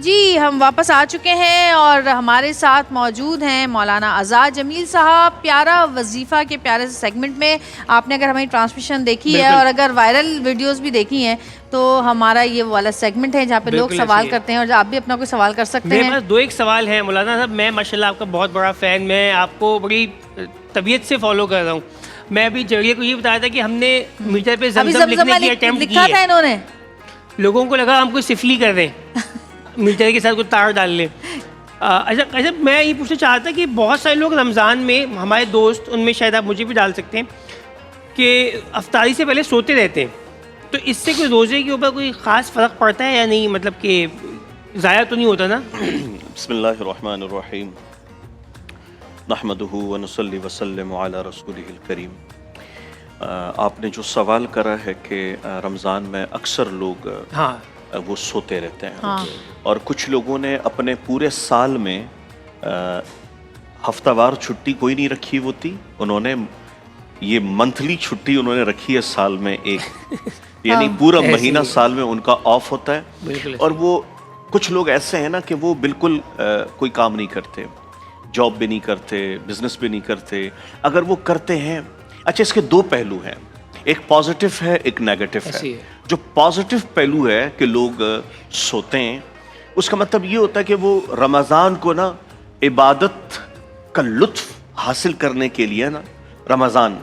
جی ہم واپس آ چکے ہیں اور ہمارے ساتھ موجود ہیں مولانا آزاد جمیل صاحب. پیارا وظیفہ کے پیارے سے سیگمنٹ میں آپ نے اگر ہماری ٹرانسمیشن دیکھی ہے اور اگر وائرل ویڈیوز بھی دیکھی ہیں تو ہمارا یہ والا سیگمنٹ ہے جہاں پہ لوگ سوال کرتے ہیں اور آپ بھی اپنا کوئی سوال کر سکتے ہیں. میرے پاس دو ایک سوال ہیں مولانا صاحب. میں ماشاءاللہ آپ کا بہت بڑا فین, میں آپ کو بڑی طبیعت سے فالو کر رہا ہوں. میں ابھی جڑیے کو یہ بتایا تھا کہ ہم نے میٹر پہ زمزم لکھنے کی اٹیمپٹ کی لکھا تھا انہوں نے, لوگوں کو لگا ہم کوئی سفلی کر رہے ہیں میٹر کے ساتھ کوئی تار ڈال لیں. اچھا میں یہ پوچھنا چاہتا تھا کہ بہت سارے لوگ رمضان میں, ہمارے دوست ان میں شاید آپ مجھے بھی ڈال سکتے ہیں, کہ افطاری سے پہلے سوتے رہتے ہیں, تو اس سے کوئی روزے کے اوپر کوئی خاص فرق پڑتا ہے یا نہیں؟ مطلب کہ ضائع تو نہیں ہوتا نا؟ بسم اللہ الرحمن الرحیم نحمدہ ونصلی وسلم علی رسولہ الکریم. آپ نے جو سوال کرا ہے کہ رمضان میں اکثر لوگ وہ سوتے رہتے ہیں, اور کچھ لوگوں نے اپنے پورے سال میں ہفتہ وار چھٹی کوئی نہیں رکھی ہوتی, انہوں نے یہ منتھلی چھٹی انہوں نے رکھی ہے سال میں ایک, یعنی پورا مہینہ سال میں ان کا آف ہوتا ہے. اور وہ کچھ لوگ ایسے ہیں نا کہ وہ بالکل کوئی کام نہیں کرتے, جاب بھی نہیں کرتے, بزنس بھی نہیں کرتے. اگر وہ کرتے ہیں, اچھا اس کے دو پہلو ہیں, ایک پازیٹو ہے ایک نیگیٹو ہے. جو پازیٹو پہلو ہے کہ لوگ سوتے ہیں, اس کا مطلب یہ ہوتا ہے کہ وہ رمضان کو نا عبادت کا لطف حاصل کرنے کے لیے نا, رمضان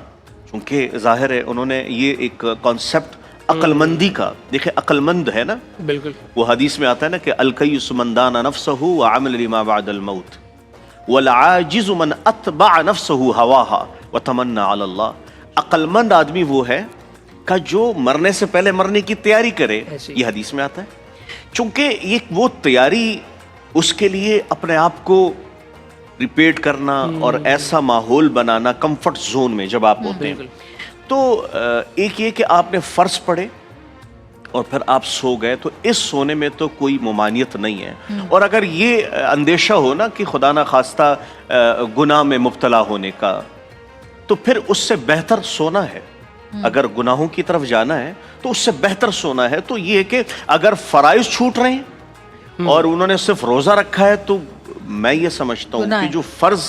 چونکہ ظاہر ہے انہوں نے یہ ایک کانسیپٹ عقل مندی کا, دیکھیں عقل مند ہے نا, بالکل وہ حدیث میں آتا ہے نا کہ الکیس من دان نفسہ وعمل لما بعد الموت والعاجز من اتبع نفسہ ہواها وتمنى علی اللہ. عقل مند آدمی وہ ہے کہ جو مرنے سے پہلے مرنے کی تیاری کرے, یہ حدیث میں آتا ہے. چونکہ یہ وہ تیاری اس کے لیے اپنے آپ کو ریپیٹ کرنا اور ایسا ماحول بنانا کمفرٹ زون میں جب آپ ہوتے ہیں, تو ایک یہ کہ آپ نے فرض پڑھے اور پھر آپ سو گئے, تو اس سونے میں تو کوئی ممانعت نہیں ہے. اور اگر یہ اندیشہ ہو نا کہ خدا نہ خواستہ گناہ میں مبتلا ہونے کا, تو پھر اس سے بہتر سونا ہے. اگر گناہوں کی طرف جانا ہے تو اس سے بہتر سونا ہے. تو یہ ہے کہ اگر فرائض چھوٹ رہے ہیں اور انہوں نے صرف روزہ رکھا ہے, تو میں یہ سمجھتا ہوں کہ جو فرض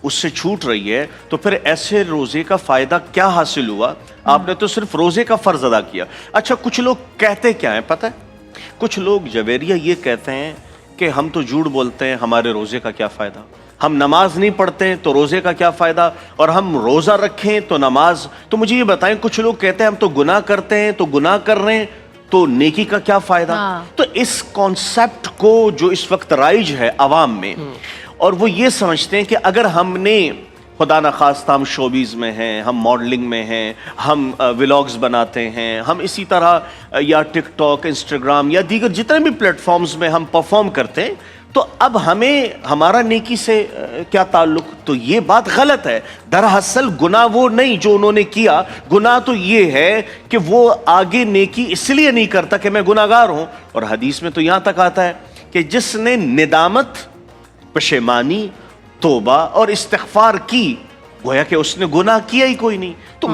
اس سے چھوٹ رہی ہے, تو پھر ایسے روزے کا فائدہ کیا حاصل ہوا؟ آپ نے تو صرف روزے کا فرض ادا کیا. اچھا کچھ لوگ کہتے کیا ہیں پتہ ہے؟ کچھ لوگ جویریہ یہ کہتے ہیں کہ ہم تو جھوٹ بولتے ہیں, ہمارے روزے کا کیا فائدہ؟ ہم نماز نہیں پڑھتے ہیں تو روزے کا کیا فائدہ, اور ہم روزہ رکھیں تو نماز. تو مجھے یہ بتائیں, کچھ لوگ کہتے ہیں ہم تو گناہ کرتے ہیں تو گناہ کر رہے ہیں تو نیکی کا کیا فائدہ؟ تو اس کانسیپٹ کو جو اس وقت رائج ہے عوام میں, اور وہ یہ سمجھتے ہیں کہ اگر ہم نے خدا نخواستہ ہم شوبیز میں ہیں, ہم ماڈلنگ میں ہیں, ہم ولاگز بناتے ہیں, ہم اسی طرح یا ٹک ٹاک, انسٹاگرام یا دیگر جتنے بھی پلیٹ فارمز میں ہم پرفارم کرتے ہیں, تو اب ہمیں ہمارا نیکی سے کیا تعلق؟ تو یہ بات غلط ہے. دراصل گناہ وہ نہیں جو انہوں نے کیا, گناہ تو یہ ہے کہ وہ آگے نیکی اس لیے نہیں کرتا کہ میں گناہ گار ہوں. اور حدیث میں تو یہاں تک آتا ہے کہ جس نے ندامت, پشیمانی, توبہ اور استغفار کی, گویا کہ اس نے گناہ کیا ہی کوئی نہیں. تو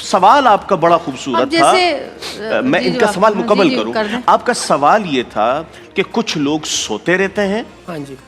سوال آپ کا بڑا خوبصورت تھا, میں ان کا سوال مکمل کروں. آپ کا سوال یہ تھا کہ کچھ لوگ سوتے رہتے ہیں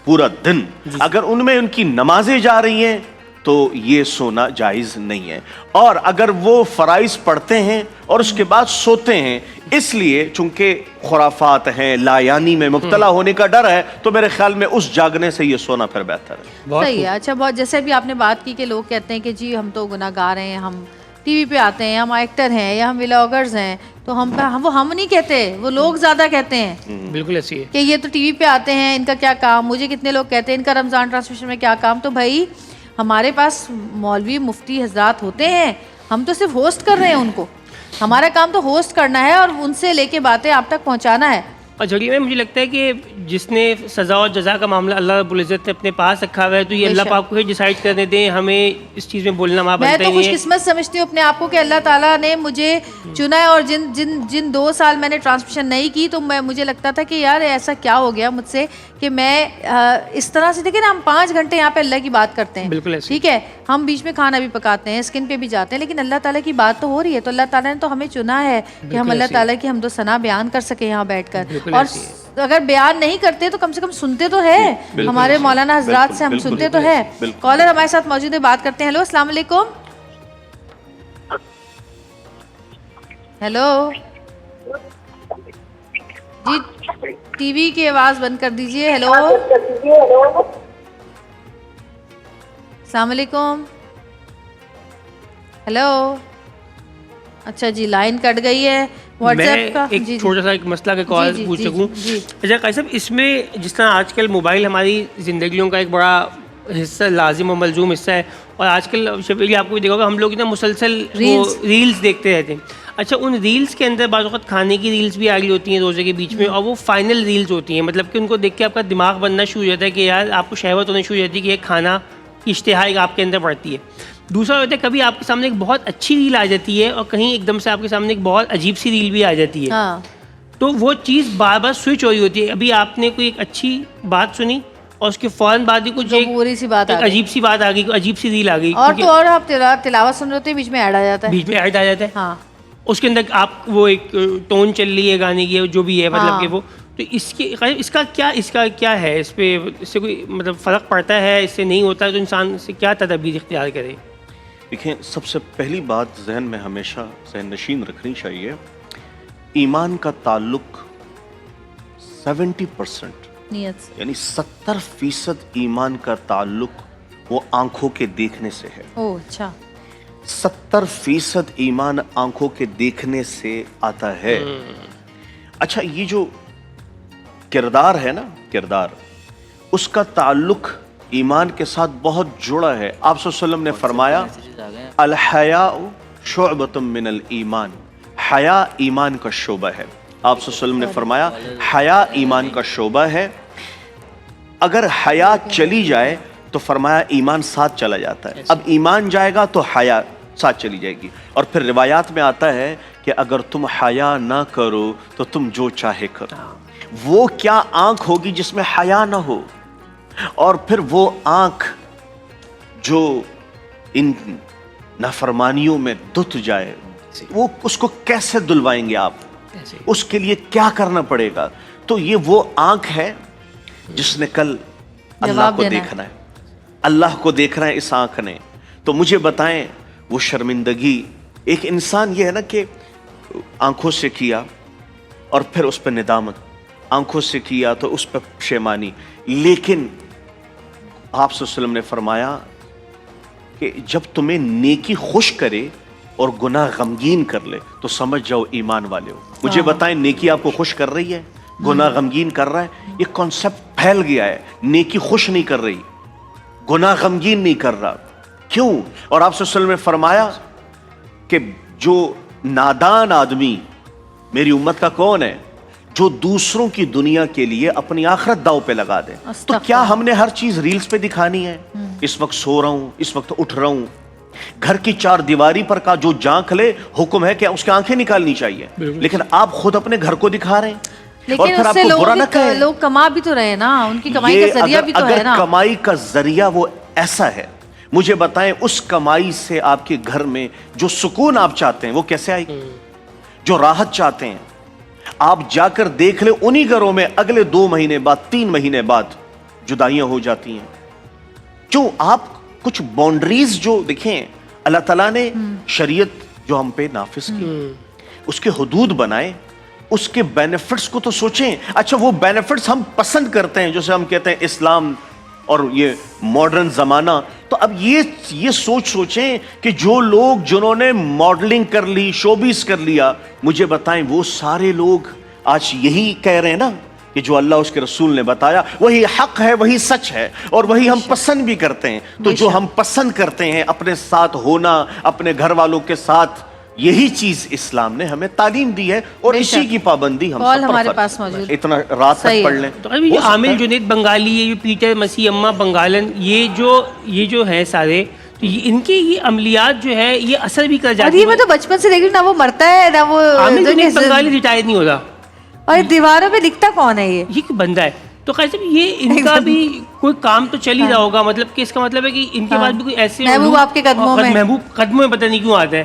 پورا دن, اگر ان میں ان کی نمازیں جا رہی ہیں تو یہ سونا جائز نہیں ہے. اور اگر وہ فرائض پڑھتے ہیں اور اس کے بعد سوتے ہیں, اس لیے چونکہ خرافات ہیں, لایانی میں مبتلا ہونے کا ڈر ہے, تو میرے خیال میں اس جاگنے سے یہ سونا پھر بہتر ہے. صحیح ہے. اچھا بہت جیسے بھی آپ نے بات کی کہ لوگ کہتے ہیں کہ جی ہم تو گناہ گار ہیں, ہم ٹی وی پہ آتے ہیں, ہم ایکٹر ہیں یا ہم ولاگرز ہیں, تو ہم نہیں کہتے, وہ لوگ زیادہ کہتے ہیں. بالکل ایسی ہے کہ یہ تو ٹی وی پہ آتے ہیں, ان کا کیا کام؟ مجھے کتنے لوگ کہتے ہیں ان کا رمضان ٹرانسمیشن میں کیا کام؟ تو بھائی ہمارے پاس مولوی مفتی حضرات ہوتے ہیں, ہم تو صرف ہوسٹ کر رہے ہیں ان کو. ہمارا کام تو ہوسٹ کرنا ہے اور ان سے لے کے باتیں آپ تک پہنچانا ہے. اور جڑی میں مجھے لگتا ہے کہ جس نے سزا اور جزا کا معاملہ اللہ رب العزت نے اپنے پاس رکھا ہوا ہے, تو یہ اللہ پاک کو ہی ڈیسائیڈ کرنے دیں, ہمیں اس چیز میں بولنا وہاں بنتا نہیں ہے. میں تو خوش قسمت سمجھتی ہوں اپنے آپ کو کہ اللہ تعالیٰ نے مجھے چنا ہے, اور جن 2 سال میں نے ٹرانسمیشن نہیں کی, تو مجھے لگتا تھا کہ یار ایسا کیا ہو گیا مجھ سے کہ میں اس طرح سے, دیکھیں نا ہم 5 گھنٹے یہاں پہ اللہ کی بات کرتے ہیں, بالکل ٹھیک ہے, ہم بیچ میں کھانا بھی پکاتے ہیں, اسکن پہ بھی جاتے ہیں, لیکن اللہ تعالیٰ کی بات تو ہو رہی ہے. تو اللہ تعالیٰ نے تو ہمیں چنا ہے کہ ہم اللہ تعالیٰ کی حمد و ثنا بیان کر سکیں یہاں بیٹھ کر. اور اگر بیان نہیں کرتے تو کم سے کم سنتے تو ہے, ہمارے مولانا حضرات سے ہم سنتے تو ہے. کالر ہمارے ساتھ موجود ہے, بات کرتے ہیں. ہیلو, السلام علیکم. ہیلو جی, ٹی وی کی آواز بند کر دیجئے. ہیلو, السلام علیکم. ہیلو, اچھا جی, لائن کٹ گئی ہے. واٹس ایپ کا ایک چھوٹا سا ایک مسئلہ کا کال پوچھ سکوں. اچھا قیصر صاحب, اس میں جس طرح آج کل موبائل ہماری زندگیوں کا ایک بڑا حصہ, لازم و ملزوم حصہ ہے, اور آج کل شفیع آپ کو بھی دیکھا ہوگا ہم لوگ اتنا مسلسل ریلز دیکھتے رہتے ہیں. اچھا, ان ریلز کے اندر بعض وقت کھانے کی ریلز بھی آ رہی ہوتی ہیں روزے کے بیچ میں, اور وہ فائنل ریلز ہوتی ہیں, مطلب کہ ان کو دیکھ کے آپ کا دماغ بننا شروع ہو جاتا ہے کہ یار آپ کو شہوت ہونا شروع ہو جاتی ہے کہ یہ کھانا کی اشتہا ایک آپ کے اندر بڑھتی ہے. دوسرا ہوتا ہے کبھی آپ کے سامنے ایک بہت اچھی ریل آ جاتی ہے اور کہیں ایک دم سے آپ کے سامنے ایک بہت عجیب سی ریل بھی آ جاتی ہے, تو وہ چیز بار بار سوئچ ہو رہی ہوتی ہے. ابھی آپ نے کوئی ایک اچھی بات سنی اور اس کے فوراً بعد ہی کچھ پوری سی بات عجیب سی بات آ گئی, عجیب سی ریل آ گئی, اور تو اور آپ تلاوت سن رہے ہوتے ہیں, بیچ میں ایڈ آ جاتا ہے, بیچ میں ایڈ آ جاتا ہے. ہاں, اس کے اندر آپ وہ ایک ٹون چل رہی ہے گانے کی جو بھی ہے, مطلب کہ وہ, تو اس کا کیا ہے, اس پہ اس سے کوئی مطلب فرق پڑتا ہے, اس سے نہیں ہوتا ہے, تو انسان سے کیا تدابیر اختیار کرے؟ دیکھیں, سب سے پہلی بات ذہن میں ہمیشہ ذہن نشین رکھنی چاہیے, ایمان کا تعلق 70% یعنی 70% ایمان کا تعلق وہ آنکھوں کے دیکھنے سے ہے. اوہ اچھا, 70% ایمان آنکھوں کے دیکھنے سے آتا ہے. اچھا, یہ جو کردار ہے نا, کردار, اس کا تعلق ایمان کے ساتھ بہت جڑا ہے. آپ صلی اللہ علیہ وسلم نے فرمایا الحیاء شعبۃ من الایمان, حیا ایمان کا شعبہ ہے. آپ صلی اللہ علیہ وسلم نے فرمایا حیا ایمان کا شعبہ ہے. اگر حیا چلی جائے تو فرمایا ایمان ساتھ چلا جاتا ہے. اب ایمان جائے گا تو حیا ساتھ چلی جائے گی. اور پھر روایات میں آتا ہے کہ اگر تم حیا نہ کرو تو تم جو چاہے کرو. وہ کیا آنکھ ہوگی جس میں حیا نہ ہو, اور پھر وہ آنکھ جو ان نافرمانیوں میں دھت جائے, وہ اس کو کیسے دلوائیں گے آپ, اس کے لیے کیا کرنا پڑے گا؟ تو یہ وہ آنکھ ہے جس نے کل اللہ کو دیکھنا ہے, اللہ کو دیکھنا ہے اس آنکھ نے. تو مجھے بتائیں, وہ شرمندگی ایک انسان یہ ہے نا کہ آنکھوں سے کیا اور پھر اس پہ ندامت, آنکھوں سے کیا تو اس پہ پشیمانی, لیکن آپ صلی اللہ علیہ وسلم نے فرمایا کہ جب تمہیں نیکی خوش کرے اور گناہ غمگین کر لے تو سمجھ جاؤ ایمان والے ہو. مجھے بتائیں, نیکی آپ کو خوش کر رہی ہے, گناہ غمگین کر رہا ہے؟ یہ کانسیپٹ پھیل گیا ہے, نیکی خوش نہیں کر رہی, گناہ غمگین نہیں کر رہا. کیوں؟ اور آپ صلی اللہ علیہ وسلم نے فرمایا کہ جو نادان آدمی میری امت کا کون ہے, جو دوسروں کی دنیا کے لیے اپنی آخرت داؤ پہ لگا دے. تو کیا ہم نے ہر چیز ریلز پہ دکھانی ہے؟ اس وقت سو رہا ہوں, اس وقت اٹھ رہا ہوں, گھر کی چار دیواری پر کا جو جانکھ لے حکم ہے کہ اس کی آنکھیں نکالنی چاہیے, لیکن آپ خود اپنے گھر کو دکھا رہے ہیں. اور لیکن پھر اس آپ سے کو برا نہ کہیں, لوگ کما بھی تو رہے نا, ان کی کمائی کا ذریعہ بھی تو ہے نا. اگر کمائی کا ذریعہ وہ ایسا ہے, مجھے بتائیں اس کمائی سے آپ کے گھر میں جو سکون آپ چاہتے ہیں وہ کیسے آئے گی؟ جو راحت چاہتے ہیں آپ جا کر دیکھ لیں, انہی گھروں میں اگلے 2 مہینے بعد 3 مہینے بعد جدائیاں ہو جاتی ہیں. کیوں؟ آپ کچھ باؤنڈریز جو دیکھیں, اللہ تعالیٰ نے شریعت جو ہم پہ نافذ کی, اس کے حدود بنائے, اس کے بینیفٹس کو تو سوچیں. اچھا, وہ بینیفٹس ہم پسند کرتے ہیں, جیسے ہم کہتے ہیں اسلام اور یہ ماڈرن زمانہ. تو اب یہ سوچیں کہ جو لوگ جنہوں نے ماڈلنگ کر لی, شوبیز کر لیا, مجھے بتائیں وہ سارے لوگ آج یہی کہہ رہے ہیں نا کہ جو اللہ اس کے رسول نے بتایا وہی حق ہے, وہی سچ ہے, اور وہی ہم پسند بھی کرتے ہیں. تو جو ہم پسند کرتے ہیں اپنے ساتھ ہونا, اپنے گھر والوں کے ساتھ, یہی چیز اسلام نے ہمیں تعلیم دی ہے, اور اسی کی پابندی ہم سب ہمارے پر پاس موجود. اتنا رات تک پڑھ لیں. تو یہ عامل جنید بنگالی, یہ پیٹر مسیح اما بنگالن, یہ جو ہے سارے, تو ان کی یہ عملیات جو ہے یہ اثر بھی کر جاتی ہے. اور یہ میں تو بچپن سے دیکھ رہی ہوں, نہ وہ مرتا ہے نہ وہ. عامل جنید بنگالی ریٹائر نہیں ہوتا, اور دیواروں پہ لکھتا کون ہے یہ بندہ ہے. تو خیر یہ ان کا بھی کوئی کام تو چل ہی رہا ہوگا, مطلب کہ اس کا مطلب ہے کہ ان کے پاس بھی کوئی ایسے محبوب آپ کے قدموں میں, محبوب قدموں میں پتہ نہیں کیوں آتا ہے.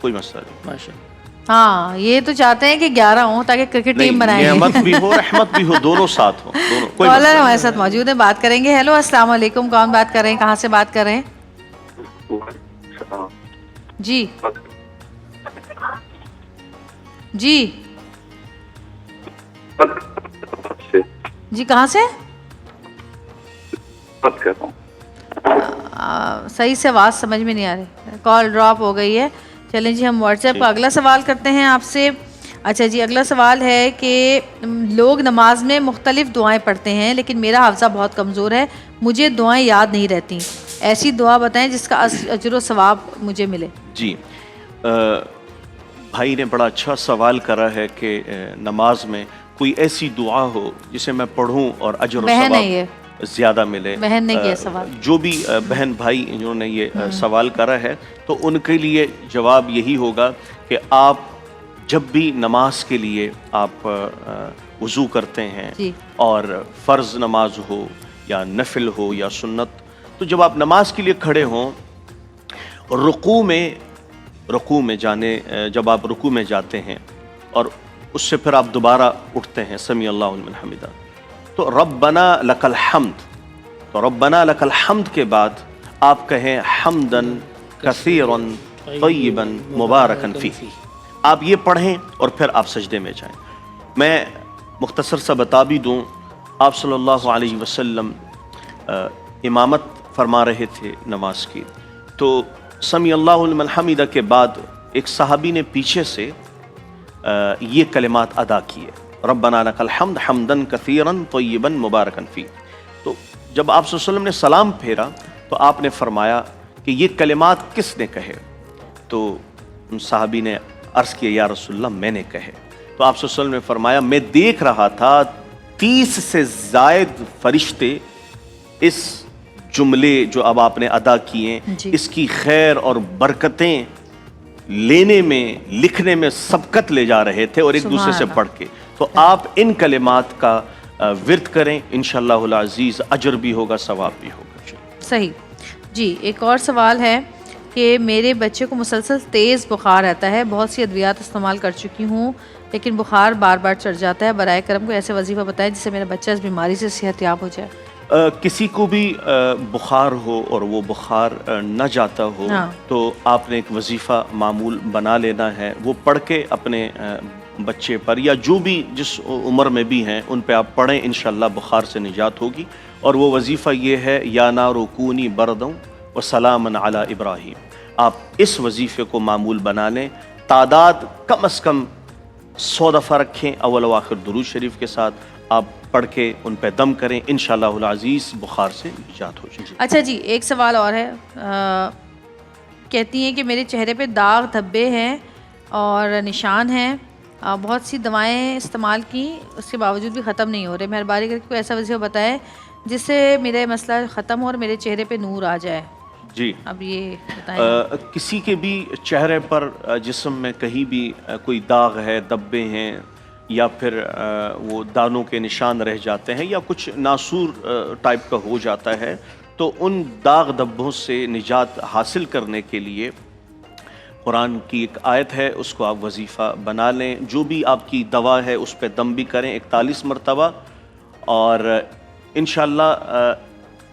کوئی مسئلہ نہیں. ماشاء اللہ. ہاں یہ تو چاہتے ہیں کہ 11 ہوں تاکہ کرکٹ ٹیم بنائیں. نعمت بھی ہو رحمت بھی ہو, دونوں ساتھ ہوں, دونوں. کوئی کالر مسئلہ ہمارے ساتھ موجود ہیں, بات کریں گے. ہیلو السلام علیکم, کون بات کر رہے ہیں, کہاں سے بات کر رہے ہیں؟ جی جی جی, کہاں سے؟ صحیح سے آواز سمجھ میں نہیں آ رہی, کال ڈراپ ہو گئی ہے. چلیں جی, ہم واٹس ایپ کا اگلا سوال کرتے ہیں آپ سے. اچھا جی, اگلا سوال ہے کہ لوگ نماز میں مختلف دعائیں پڑھتے ہیں لیکن میرا حافظہ بہت کمزور ہے, مجھے دعائیں یاد نہیں رہتی, ایسی دعا بتائیں جس کا اجر و ثواب مجھے ملے. جی, بھائی نے بڑا اچھا سوال کرا ہے کہ نماز میں کوئی ایسی دعا ہو جسے میں پڑھوں اور اجر و ثواب زیادہ ملے. بہن نے کیا سوال, جو بھی بہن بھائی جنہوں نے یہ سوال کرا ہے تو ان کے لیے جواب یہی ہوگا کہ آپ جب بھی نماز کے لیے آپ وضو کرتے ہیں اور فرض نماز ہو یا نفل ہو یا سنت, تو جب آپ نماز کے لیے کھڑے ہوں, رکوع میں جب آپ رکوع میں جاتے ہیں اور اس سے پھر آپ دوبارہ اٹھتے ہیں سمیع اللہ لمن حمدہ, تو ربنا لک الحمد, تو ربنا لک الحمد کے بعد آپ کہیں حمدن کثیرا طیبا مبارکا فیہ. آپ یہ پڑھیں اور پھر آپ سجدے میں جائیں. میں مختصر سا بتا بھی دوں, آپ صلی اللہ علیہ وسلم امامت فرما رہے تھے نماز کی, تو سمیع اللہ لمن حمدہ کے بعد ایک صحابی نے پیچھے سے یہ کلمات ادا کیے, ربنا لک الحمد حمدن کثیرا طیبا مبارکا فیہ. تو جب آپ صلی اللہ علیہ وسلم نے سلام پھیرا تو آپ نے فرمایا کہ یہ کلمات کس نے کہے؟ تو ان صحابی نے عرض کیا, یا رسول اللہ میں نے کہے. تو آپ صلی اللہ علیہ وسلم نے فرمایا, میں دیکھ رہا تھا 30 سے زائد فرشتے اس جملے جو اب آپ نے ادا کیے اس کی خیر اور برکتیں لینے میں, لکھنے میں سبقت لے جا رہے تھے اور ایک دوسرے سے پڑھ کے. تو آپ ان کلمات کا ورد کریں, انشاءاللہ العزیز اجر بھی ہوگا, ثواب بھی ہوگا. صحیح جی. ایک اور سوال ہے کہ میرے بچے کو مسلسل تیز بخار رہتا ہے, بہت سی ادویات استعمال کر چکی ہوں لیکن بخار بار بار چڑھ جاتا ہے, برائے کرم کو ایسے وظیفہ بتائیں جس سے میرا بچہ اس بیماری سے صحت یاب ہو جائے. کسی کو بھی بخار ہو اور وہ بخار نہ جاتا ہو تو آپ نے ایک وظیفہ معمول بنا لینا ہے, وہ پڑھ کے اپنے بچے پر یا جو بھی جس عمر میں بھی ہیں ان پہ آپ پڑھیں, انشاءاللہ بخار سے نجات ہوگی. اور وہ وظیفہ یہ ہے, یا نار کونی بردوں و سلامن علی ابراہیم. آپ اس وظیفے کو معمول بنا لیں, تعداد کم از کم 100 دفعہ رکھیں, اول و آخر درود شریف کے ساتھ آپ پڑھ کے ان پہ دم کریں, انشاءاللہ العزیز بخار سے نجات ہو جائے. اچھا جی, ایک سوال اور ہے. کہتی ہیں کہ میرے چہرے پہ داغ دھبے ہیں اور نشان ہیں, بہت سی دوائیں استعمال کی اس کے باوجود بھی ختم نہیں ہو رہے, مہربانی کر کے کوئی ایسا وظیفہ بتائیں جس سے میرے مسئلہ ختم ہو اور میرے چہرے پہ نور آ جائے. جی, اب یہ بتائیں. کسی کے بھی چہرے پر جسم میں کہیں بھی کوئی داغ ہے, دبے ہیں یا پھر وہ دانوں کے نشان رہ جاتے ہیں یا کچھ ناسور ٹائپ کا ہو جاتا ہے, تو ان داغ دبوں سے نجات حاصل کرنے کے لیے قرآن کی ایک آیت ہے, اس کو آپ وظیفہ بنا لیں. جو بھی آپ کی دوا ہے اس پہ دم بھی کریں 41 مرتبہ, اور انشاءاللہ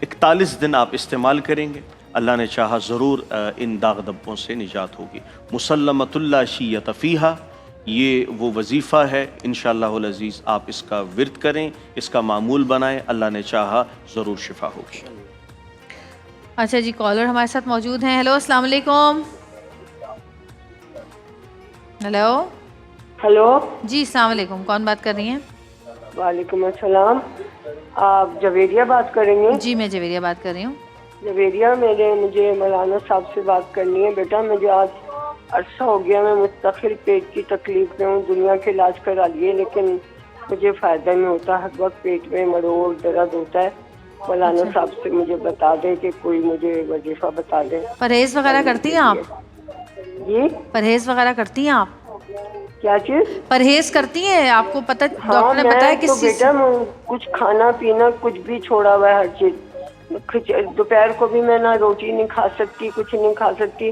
41 دن آپ استعمال کریں گے, اللہ نے چاہا ضرور ان داغ دبوں سے نجات ہوگی. مسلمۃ اللہ شیۃ فیہا, یہ وہ وظیفہ ہے, انشاءاللہ العزیز آپ اس کا ورد کریں, اس کا معمول بنائیں, اللہ نے چاہا ضرور شفا ہوگی. اچھا جی, کالر ہمارے ساتھ موجود ہیں. ہیلو السلام علیکم. ہیلو جی, السلام علیکم, کون بات کر رہی ہیں؟ وعلیکم السلام, آپ جویریہ بات کریں گے؟ جی میں جویریہ بات کر رہی ہوں. جویریہ, مجھے مولانا صاحب سے بات کرنی ہے. بیٹا مجھے آج عرصہ ہو گیا, میں مستقل پیٹ کی تکلیف میں ہوں, دنیا کے علاج کرا لیے لیکن مجھے فائدہ نہیں ہوتا, ہر وقت پیٹ میں مروڑ درد ہوتا ہے. مولانا صاحب سے مجھے بتا دیں کہ کوئی مجھے وظیفہ بتا دیں. پرہیز وغیرہ کرتی ہیں آپ؟ جی, پرہیز وغیرہ کرتی ہیں آپ؟ کیا چیز پرہیز کرتی ہیں؟ آپ کو پتہ, ہاں ڈاکٹر نے بتایا تو بیٹا کچھ کھانا پینا کچھ بھی چھوڑا ہوا ہے, ہر چیز. دوپہر کو بھی میں نہ روٹی نہیں کھا سکتی, کچھ نہیں کھا سکتی,